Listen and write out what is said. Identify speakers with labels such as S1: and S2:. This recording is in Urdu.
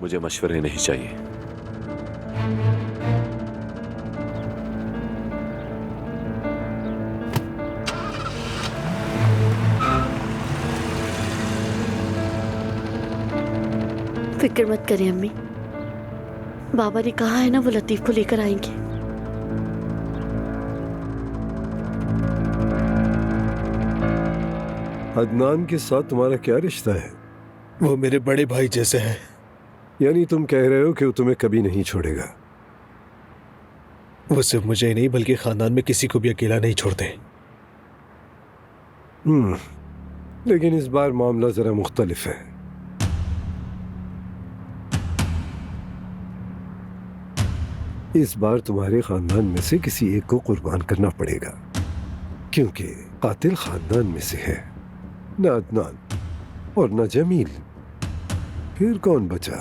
S1: مجھے مشورے نہیں چاہیے.
S2: فکر مت کریں امی، بابا نے کہا ہے نا وہ لطیف کو لے کر آئیں گے.
S3: عدنان کے ساتھ تمہارا کیا رشتہ ہے؟
S4: وہ میرے بڑے بھائی جیسے ہیں.
S3: یعنی تم کہہ رہے ہو کہ وہ تمہیں کبھی نہیں چھوڑے گا؟
S4: وہ صرف مجھے ہی نہیں بلکہ خاندان میں کسی کو بھی اکیلا نہیں چھوڑتے.
S3: لیکن اس بار معاملہ ذرا مختلف ہے. اس بار تمہارے خاندان میں سے کسی ایک کو قربان کرنا پڑے گا، کیونکہ قاتل خاندان میں سے ہے، نہ عدنان اور نہ جمیل. پھر کون بچا؟